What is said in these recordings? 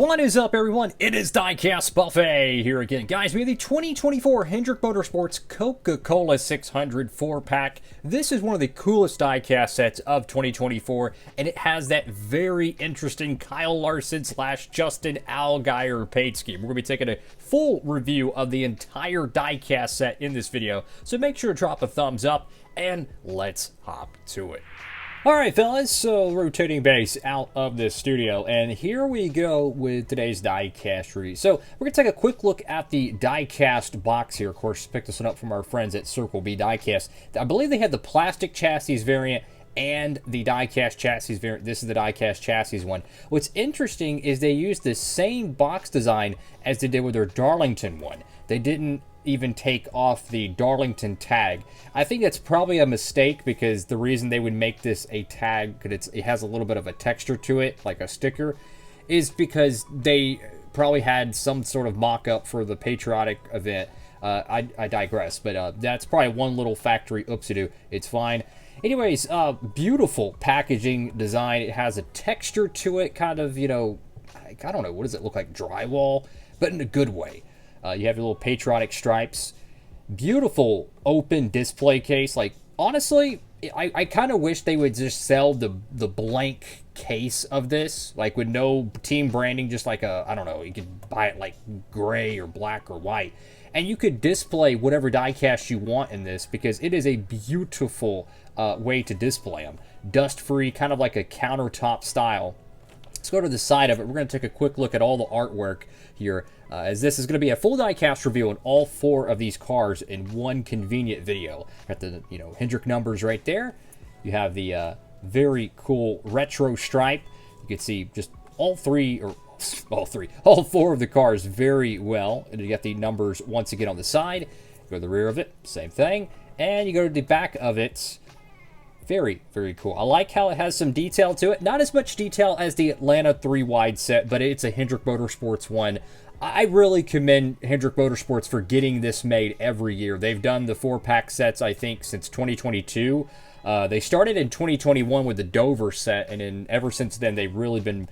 What is up, everyone? It is Diecastbuffet here again. Guys, we have the 2024 Hendrick Motorsports Coca-Cola 600 4-pack. This is one of the coolest diecast sets of 2024, and it has that very interesting Kyle Larson / Justin Allgaier paint scheme. We're going to be taking a full review of the entire diecast set in this video, so make sure to drop a thumbs up, and let's hop to it. Alright fellas, so rotating base out of the studio, and here we go with today's diecast review. So we're going to take a quick look at the diecast box here. Of course, picked this one up from our friends at B Diecast. I believe they had the plastic chassis variant and the diecast chassis variant. This is the diecast chassis one. What's interesting is they used the same box design as they did with their Darlington one. They didn't even take off the Darlington tag. I think that's probably a mistake, because the reason they would make this a tag, because it has a little bit of a texture to it, like a sticker, is because they probably had some sort of mock-up for the Patriotic event. I digress, but that's probably one little factory oopsie-doo. It's fine. Anyways, beautiful packaging design. It has a texture to it, kind of, you know, I don't know, what does it look like? Drywall, but in a good way. You have your little patriotic stripes. Beautiful open display case. Like, honestly, I kind of wish they would just sell the blank case of this, like with no team branding, just like a, I don't know, you could buy it like gray or black or white, and you could display whatever diecast you want in this, because it is a beautiful way to display them. Dust free, kind of like a countertop style. Let's go to the side of it. We're going to take a quick look at all the artwork here, as this is going to be a full diecast review on all four of these cars in one convenient video. Got the, you know, Hendrick numbers right there. You have the very cool retro stripe. You can see just all four of the cars very well. And you got the numbers once again on the side. Go to the rear of it, same thing. And you go to the back of it. Very, very cool. I like how it has some detail to it. Not as much detail as the Atlanta 3-wide set, but it's a Hendrick Motorsports one. I really commend Hendrick Motorsports for getting this made every year. They've done the 4-pack sets, I think, since 2022. They started in 2021 with the Dover set, and then ever since then, they've really been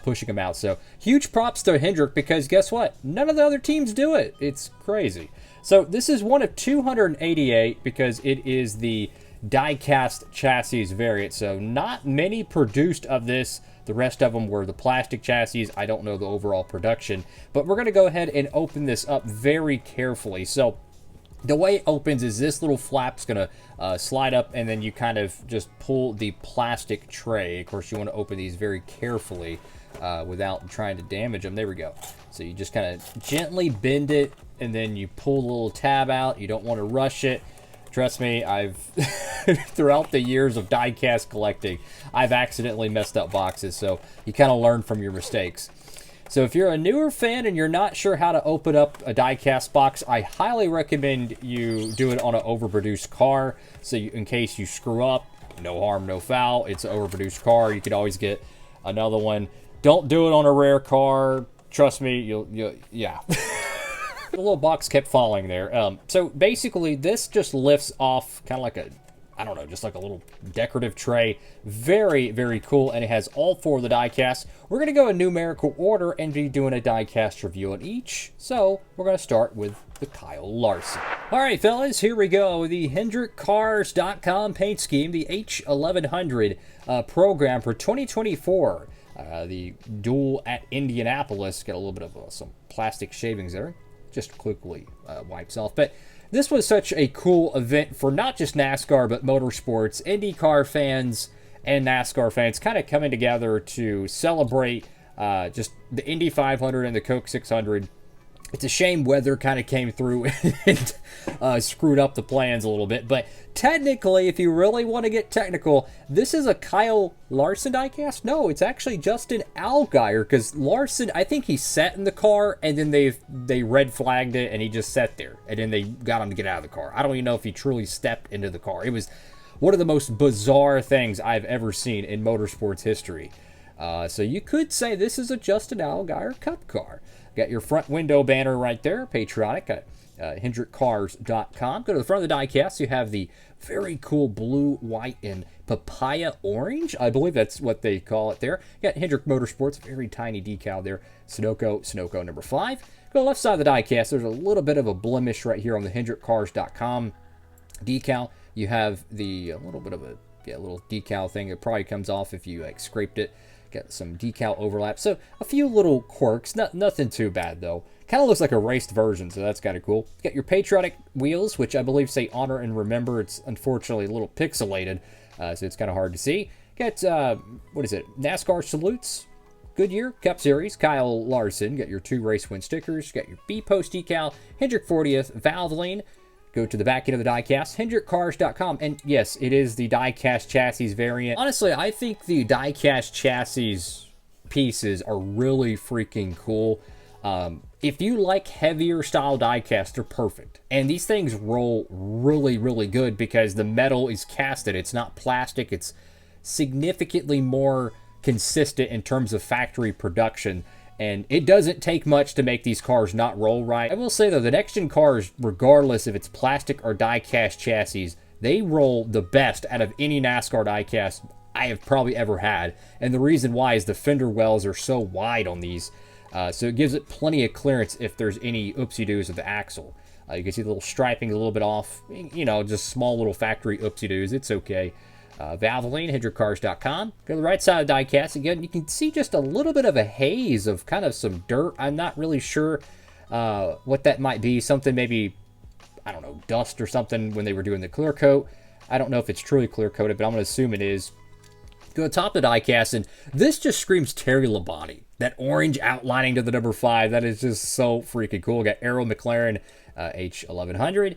pushing them out. So, huge props to Hendrick, because guess what? None of the other teams do it. It's crazy. So, this is one of 288, because it is the diecast chassis variant, so not many produced of this. The rest of them were the plastic chassis. I don't know the overall production, but we're going to go ahead and open this up very carefully. So the way it opens is this little flap's going to slide up, and then you kind of just pull the plastic tray. Of course, you want to open these very carefully without trying to damage them. There we go. So you just kind of gently bend it, and then you pull the little tab out. You don't want to rush it. Trust me, I've throughout the years of diecast collecting, I've accidentally messed up boxes, so you kind of learn from your mistakes. So if you're a newer fan and you're not sure how to open up a diecast box, I highly recommend you do it on an overproduced car, so in case you screw up, no harm, no foul. It's an overproduced car. You could always get another one. Don't do it on a rare car. Trust me, yeah. The little box kept falling there. So basically, this just lifts off kind of like a, I don't know, just like a little decorative tray. Very, very cool, and it has all four of the diecasts. We're going to go in numerical order and be doing a diecast review on each. So we're going to start with the Kyle Larson. All right, fellas, here we go. The HendrickCars.com paint scheme, the H1100 program for 2024. The duel at Indianapolis. Got a little bit of some plastic shavings there. Just quickly wipes off. But this was such a cool event for not just NASCAR, but motorsports, IndyCar fans, and NASCAR fans kind of coming together to celebrate just the Indy 500 and the Coke 600. It's a shame weather kind of came through and screwed up the plans a little bit. But technically, if you really want to get technical, this is a Kyle Larson diecast? No, it's actually Justin Allgaier, because Larson, I think he sat in the car, and then they red flagged it, and he just sat there. And then they got him to get out of the car. I don't even know if he truly stepped into the car. It was one of the most bizarre things I've ever seen in motorsports history. So you could say this is a Justin Allgaier Cup car. Got your front window banner right there, Patriotic. HendrickCars.com. Go to the front of the diecast. You have the very cool blue, white, and papaya orange. I believe that's what they call it there. You got Hendrick Motorsports, very tiny decal there. Sunoco number 5. Go to the left side of the diecast. There's a little bit of a blemish right here on the HendrickCars.com decal. You have the little bit of a little decal thing. It probably comes off if you like scraped it. Got some decal overlap. So a few little quirks. Nothing too bad though. Kind of looks like a raced version, so that's kind of cool. You got your Patriotic wheels, which I believe say Honor and Remember. It's unfortunately a little pixelated, so it's kind of hard to see. Got, what is it? NASCAR Salutes. Goodyear Cup Series, Kyle Larson. Got your 2 race win stickers. Got your B Post decal. Hendrick 40th. Valvoline. Go to the back end of the diecast, HendrickCars.com. And yes, it is the diecast chassis variant. Honestly, I think the diecast chassis pieces are really freaking cool. If you like heavier style diecast, they're perfect. And these things roll really, really good because the metal is casted. It's not plastic. It's significantly more consistent in terms of factory production. And it doesn't take much to make these cars not roll right. I will say, though, the next-gen cars, regardless if it's plastic or die-cast chassis, they roll the best out of any NASCAR die-cast I have probably ever had. And the reason why is the fender wells are so wide on these. So it gives it plenty of clearance if there's any oopsie-doos with the axle. You can see the little striping a little bit off. You know, just small little factory oopsie-doos. It's okay. Valvoline, HendrickCars.com. Go to the right side of the diecast. Again, you can see just a little bit of a haze of kind of some dirt. I'm not really sure what that might be. Something maybe, I don't know, dust or something when they were doing the clear coat. I don't know if it's truly clear coated, but I'm going to assume it is. Go to the top of the diecast, and this just screams Terry Labonte. That orange outlining to the number 5, that is just so freaking cool. We got Arrow McLaren H1100,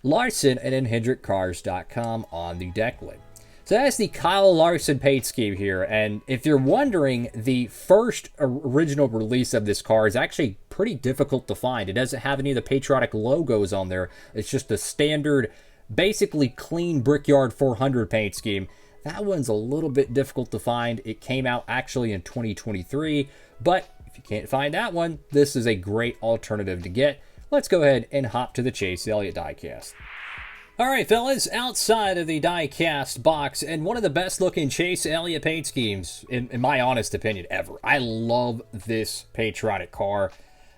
Larson, and then HendrickCars.com on the deck lid. So that's the Kyle Larson paint scheme here, and if you're wondering, the first original release of this car is actually pretty difficult to find. It doesn't have any of the Patriotic logos on there. It's just a standard, basically clean Brickyard 400 paint scheme. That one's a little bit difficult to find. It came out actually in 2023, but if you can't find that one, this is a great alternative to get. Let's go ahead and hop to the Chase Elliott diecast. All right, fellas, outside of the diecast box, and one of the best looking Chase Elliott paint schemes, in my honest opinion, ever. I love this Patriotic car.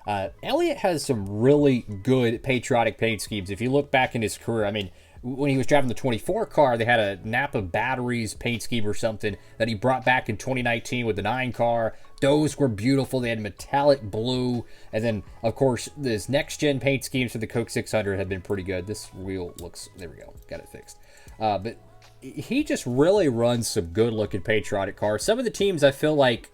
Elliott has some really good Patriotic paint schemes. If you look back in his career, I mean, when he was driving the 24 car, they had a Napa Batteries paint scheme or something that he brought back in 2019 with the 9 car. Those were beautiful. They had metallic blue. And then, of course, this next-gen paint schemes for the Coke 600 have been pretty good. This wheel looks... There we go. Got it fixed. But he just really runs some good-looking Patriotic cars. Some of the teams I feel like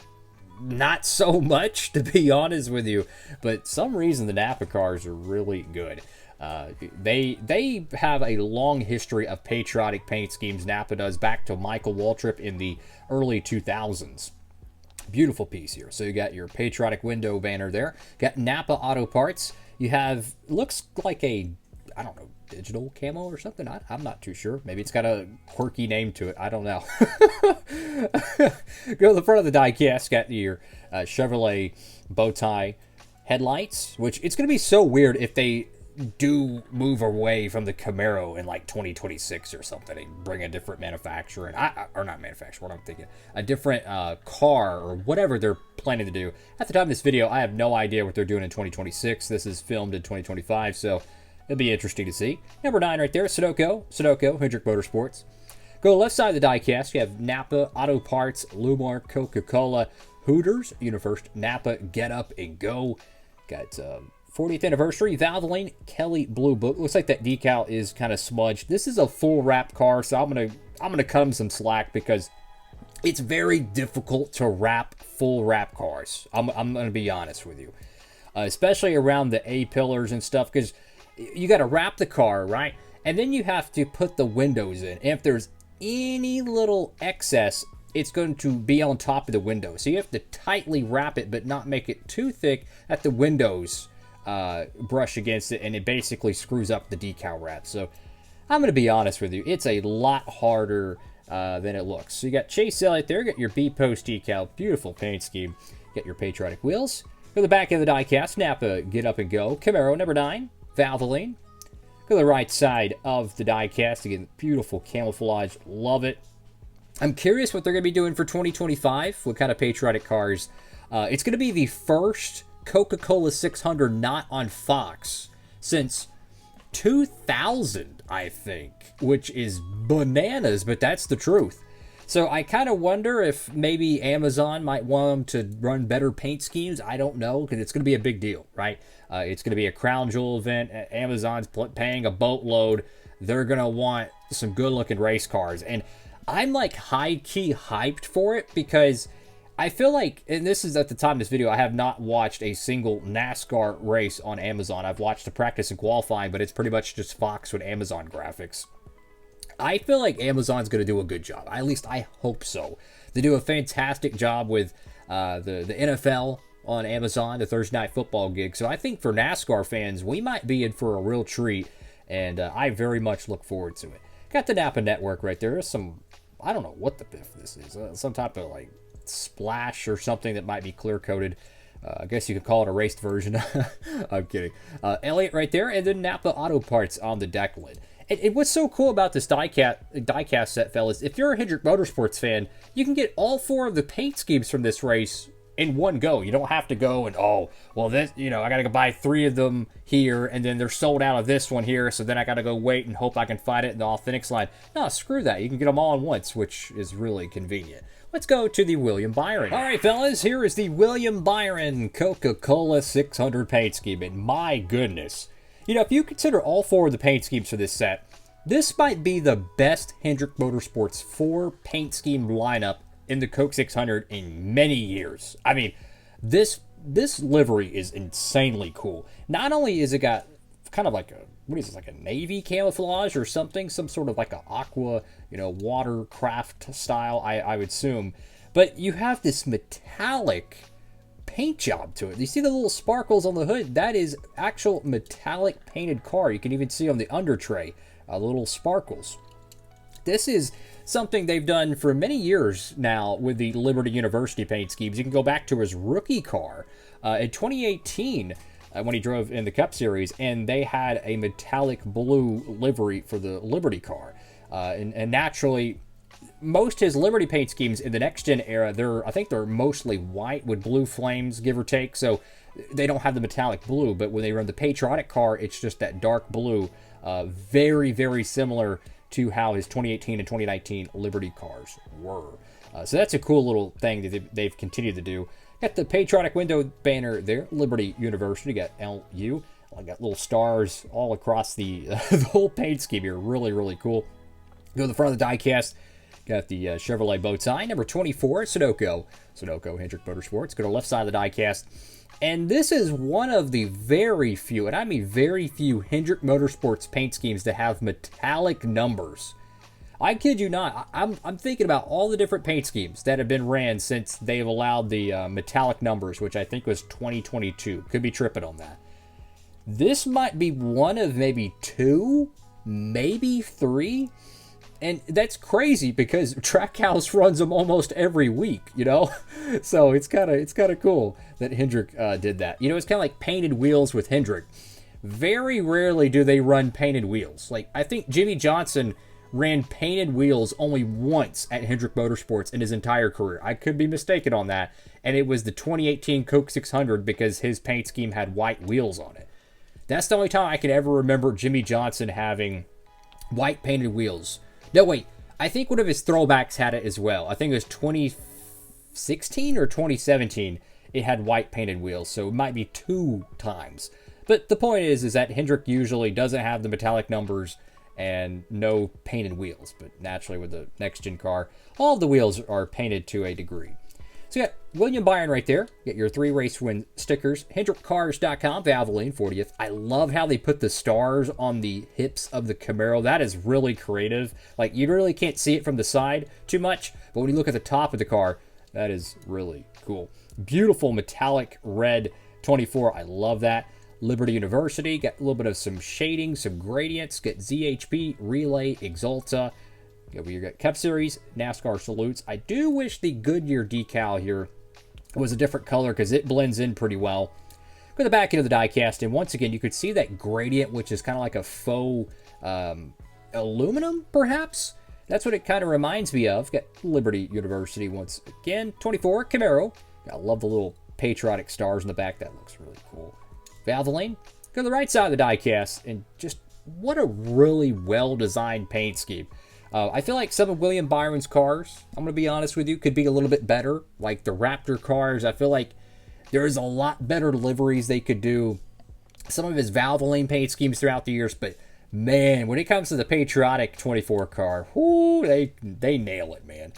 not so much, to be honest with you. But some reason the Napa cars are really good. They have a long history of patriotic paint schemes. Napa does, back to Michael Waltrip in the early 2000s. Beautiful piece here. So you got your patriotic window banner there. Got Napa Auto Parts. You have, looks like a, I don't know, digital camo or something. I'm not too sure. Maybe it's got a quirky name to it. I don't know. Go to the front of the diecast. Got your Chevrolet bow tie headlights, which it's going to be so weird if they do move away from the Camaro in like 2026 or something and bring a different manufacturer, and or not manufacturer, what I'm thinking, a different car or whatever they're planning to do. At the time of this video, I have no idea what they're doing in 2026. This is filmed in 2025, so it'll be interesting to see. Number 9 right there, Sunoco, Hendrick Motorsports. Go to the left side of the diecast. You have Napa Auto Parts, Lumar, Coca-Cola, Hooters, Universal, Napa, Get Up and Go. Got 40th anniversary, Valvoline, Kelly Blue Book. Looks like that decal is kind of smudged. This is a full wrap car, so I'm gonna cut them some slack because it's very difficult to wrap full wrap cars. I'm gonna be honest with you, especially around the A pillars and stuff, because you got to wrap the car, right, and then you have to put the windows in. And if there's any little excess, it's going to be on top of the window, so you have to tightly wrap it but not make it too thick that the windows brush against it, and it basically screws up the decal wrap. So I'm going to be honest with you, it's a lot harder than it looks. So you got Chase Elliott there, got your B Post decal, beautiful paint scheme, got your patriotic wheels. For the back of the diecast, Napa Get Up and Go, Camaro number 9, Valvoline. Go to the right side of the diecast. Again, beautiful camouflage. Love it. I'm curious what they're going to be doing for 2025. What kind of Patriotic cars. It's going to be the first Coca-Cola 600 not on Fox since 2000, I think, which is bananas, but that's the truth. So I kind of wonder if maybe Amazon might want them to run better paint schemes. I don't know, because it's going to be a big deal, right? It's going to be a crown jewel event. Amazon's paying a boatload. They're going to want some good-looking race cars. And I'm like high-key hyped for it because I feel like, and this is at the time of this video, I have not watched a single NASCAR race on Amazon. I've watched the practice and qualifying, but it's pretty much just Fox with Amazon graphics. I feel like Amazon's going to do a good job. At least I hope so. They do a fantastic job with the NFL on Amazon, the Thursday Night Football gig. So I think for NASCAR fans, we might be in for a real treat, and I very much look forward to it. Got the Napa Network right there. There's some, I don't know what the biff this is. Some type of like splash or something that might be clear-coated. I guess you could call it a raced version. I'm kidding. Elliott right there, and then Napa Auto Parts on the deck lid. And what's so cool about this diecast set, fellas, if you're a Hendrick Motorsports fan, you can get all 4 of the paint schemes from this race in one go. You don't have to go and, oh, well, this, I got to go buy 3 of them here, and then they're sold out of this one here, so then I got to go wait and hope I can find it in the Authentics line. No, screw that. You can get them all at once, which is really convenient. Let's go to the William Byron. All right, fellas, here is the William Byron Coca-Cola 600 paint scheme, and my goodness. If you consider all 4 of the paint schemes for this set, this might be the best Hendrick Motorsports 4 paint scheme lineup in the Coke 600 in many years. I mean, this livery is insanely cool. Not only is it got kind of like a, what is this, like a navy camouflage or something, some sort of like a aqua, watercraft style, I would assume, but you have this metallic paint job to it. You see the little sparkles on the hood? That is actual metallic painted car. You can even see on the under tray, little sparkles. This is something they've done for many years now with the Liberty University paint schemes. You can go back to his rookie car in 2018 when he drove in the Cup Series, and they had a metallic blue livery for the Liberty car. And naturally, most his Liberty paint schemes in the next-gen era, I think they're mostly white with blue flames, give or take, so they don't have the metallic blue, but when they run the Patriotic car, it's just that dark blue, very, very similar to how his 2018 and 2019 Liberty cars were. So that's a cool little thing that they've continued to do. Got the Patriotic window banner there, Liberty University, got LU. I got little stars all across the whole paint scheme here, really, really cool. Go to the front of the diecast. Got the Chevrolet bow tie, number 24, Sunoco Hendrick Motorsports. Go to the left side of the diecast. And this is one of the very few, and I mean very few, Hendrick Motorsports paint schemes that have metallic numbers. I kid you not. I'm thinking about all the different paint schemes that have been ran since they've allowed the metallic numbers, which I think was 2022. Could be tripping on that. This might be one of maybe 2, maybe 3. And that's crazy because Trackhouse runs them almost every week, So it's kind of cool that Hendrick did that. It's kind of like painted wheels with Hendrick. Very rarely do they run painted wheels. Like, I think Jimmy Johnson ran painted wheels only once at Hendrick Motorsports in his entire career. I could be mistaken on that. And it was the 2018 Coke 600 because his paint scheme had white wheels on it. That's the only time I can ever remember Jimmy Johnson having white painted wheels. No, wait. I think one of his throwbacks had it as well. I think it was 2016 or 2017. It had white painted wheels, so it might be 2 times. But the point is that Hendrick usually doesn't have the metallic numbers and no painted wheels. But naturally, with the next-gen car, all the wheels are painted to a degree. So you got William Byron right there. Get your 3 race win stickers. HendrickCars.com, Valvoline 40th. I love how they put the stars on the hips of the Camaro. That is really creative. Like, you really can't see it from the side too much, but when you look at the top of the car, that is really cool. Beautiful metallic red 24. I love that. Liberty University. Got a little bit of some shading, some gradients. Get ZHP, Relay, Exalta. We got Cup Series, NASCAR salutes. I do wish the Goodyear decal here was a different color because it blends in pretty well. Go to the back end of the diecast, and once again, you could see that gradient, which is kind of like a faux aluminum, perhaps? That's what it kind of reminds me of. Got Liberty University once again. 24, Camaro. I love the little patriotic stars in the back. That looks really cool. Valvoline. Go to the right side of the diecast, and just what a really well-designed paint scheme. I feel like some of William Byron's cars, I'm going to be honest with you, could be a little bit better. Like the Raptor cars, I feel like there's a lot better liveries they could do. Some of his Valvoline paint schemes throughout the years, but man, when it comes to the Patriotic 24 car, whoo, they nail it, man.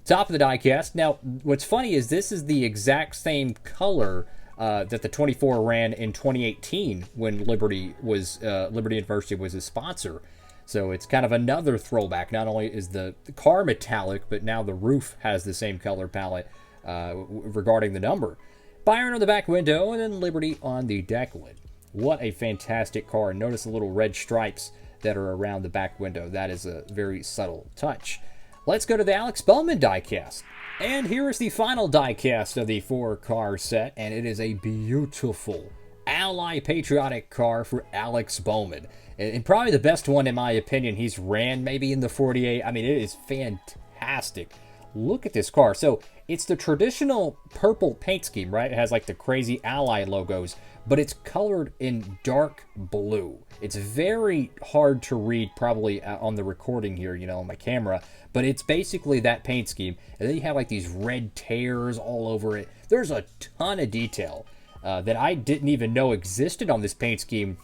Top of the diecast. Now, what's funny is this is the exact same color that the 24 ran in 2018 when Liberty University was his sponsor. So it's kind of another throwback. Not only is the car metallic, but now the roof has the same color palette regarding the number. Byron on the back window, and then Liberty on the deck lid. What a fantastic car. Notice the little red stripes that are around the back window. That is a very subtle touch. Let's go to the Alex Bowman diecast. And here is the final diecast of the 4-car set, and it is a beautiful Ally Patriotic car for Alex Bowman. And probably the best one, in my opinion, he's ran maybe in the 48. I mean, it is fantastic. Look at this car. So it's the traditional purple paint scheme, right? It has like the crazy Ally logos, but it's colored in dark blue. It's very hard to read probably on the recording here, you know, on my camera, but it's basically that paint scheme. And then you have like these red tears all over it. There's a ton of detail that I didn't even know existed on this paint scheme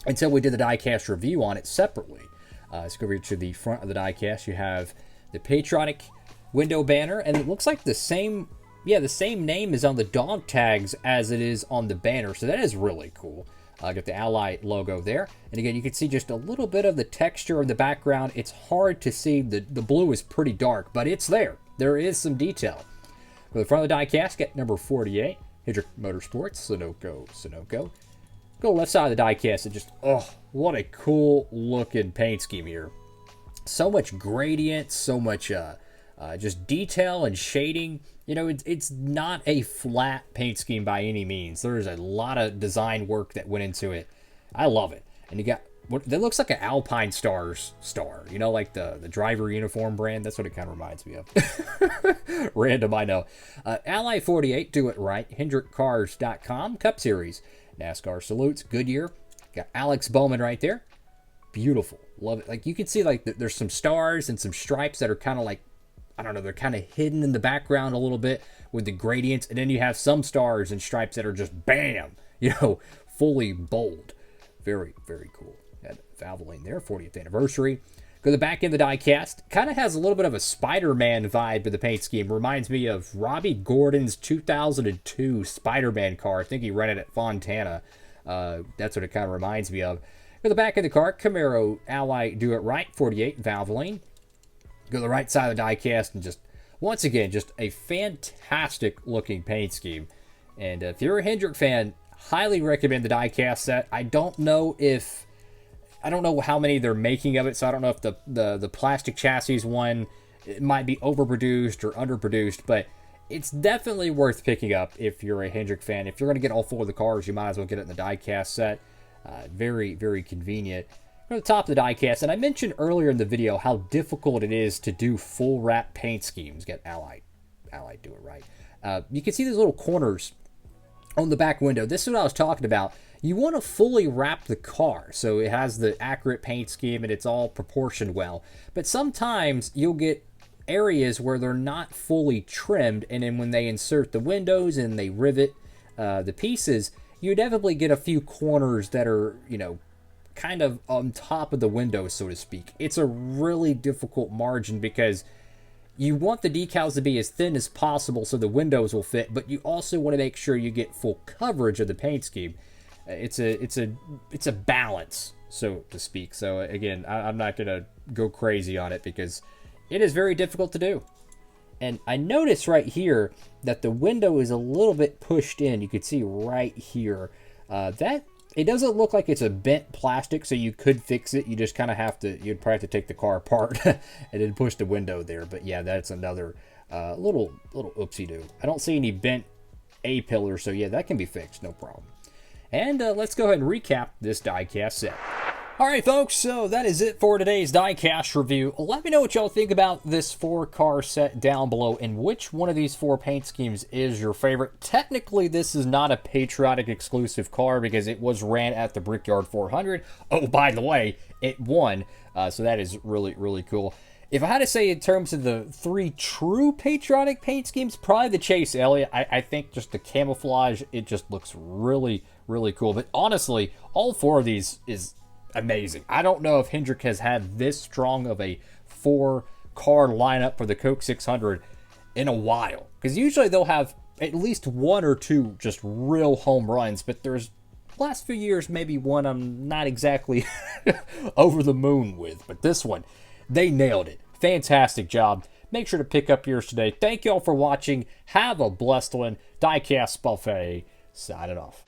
until we did the diecast review on it separately. Let's go over to the front of the diecast. You have the Patriotic window banner, and it looks like the same name is on the dog tags as it is on the banner, so that is really cool. Got the Ally logo there, and again, you can see just a little bit of the texture of the background. It's hard to see. The blue is pretty dark, but it's there. There is some detail. For the front of the diecast, get number 48, Hendrick Motorsports, Sunoco. Go left side of the diecast, and just, oh, what a cool looking paint scheme here. So much gradient, so much just detail and shading. You know, it's not a flat paint scheme by any means. There's a lot of design work that went into it. I love it. And you got, that looks like an Alpine Stars star. You know, like the driver uniform brand. That's what it kind of reminds me of. Random, I know. Ally 48, Do It Right. HendrickCars.com, Cup Series. NASCAR Salutes, Goodyear. Got Alex Bowman right there. Beautiful. Love it. Like, you can see, like, there's some stars and some stripes that are kind of like, I don't know, they're kind of hidden in the background a little bit with the gradients. And then you have some stars and stripes that are just bam, you know, fully bold. Very, very cool. Had Valvoline there, 40th anniversary. Go to the back end of the diecast. Kind of has a little bit of a Spider-Man vibe to the paint scheme. Reminds me of Robbie Gordon's 2002 Spider-Man car. I think he ran it at Fontana. That's what it kind of reminds me of. Go to the back of the car. Camaro Ally Do It Right, 48, Valvoline. Go to the right side of the diecast, and just, once again, just a fantastic looking paint scheme. And if you're a Hendrick fan, highly recommend the diecast set. I don't know how many they're making of it, so I don't know if the plastic chassis one, it might be overproduced or underproduced, but it's definitely worth picking up if you're a Hendrick fan. If you're going to get all 4 of the cars, you might as well get it in the diecast set. Very, very convenient. Go to the top of the diecast, and I mentioned earlier in the video how difficult it is to do full wrap paint schemes. Get Ally Do It Right. You can see these little corners on the back window. This is what I was talking about. You want to fully wrap the car so it has the accurate paint scheme and it's all proportioned well. But sometimes you'll get areas where they're not fully trimmed, and then when they insert the windows and they rivet the pieces, you inevitably get a few corners that are, you know, kind of on top of the window, so to speak. It's a really difficult margin because you want the decals to be as thin as possible so the windows will fit, but you also want to make sure you get full coverage of the paint scheme. It's a balance, so to speak. So again, I'm not gonna go crazy on it because it is very difficult to do. And I notice right here that the window is a little bit pushed in. You can see right here that it doesn't look like it's a bent plastic, so you could fix it. You just kind of have to, you'd probably have to take the car apart and then push the window there. But yeah, that's another little oopsie-doo. I don't see any bent A-pillars, so yeah, that can be fixed, no problem. And let's go ahead and recap this diecast set. Alright folks, so that is it for today's diecast review. Let me know what y'all think about this 4-car set down below and which one of these 4 paint schemes is your favorite. Technically, this is not a Patriotic exclusive car because it was ran at the Brickyard 400. Oh, by the way, it won, so that is really, really cool. If I had to say in terms of the 3 true Patriotic paint schemes, probably the Chase Elliott. I think just the camouflage, it just looks really, really cool. But honestly, all 4 of these is amazing. I don't know if Hendrick has had this strong of a 4-car lineup for the Coke 600 in a while. Because usually they'll have at least 1 or 2 just real home runs, but there's last few years maybe one I'm not exactly over the moon with. But this one, they nailed it. Fantastic job. Make sure to pick up yours today. Thank you all for watching. Have a blessed one. Diecast Buffet signing off.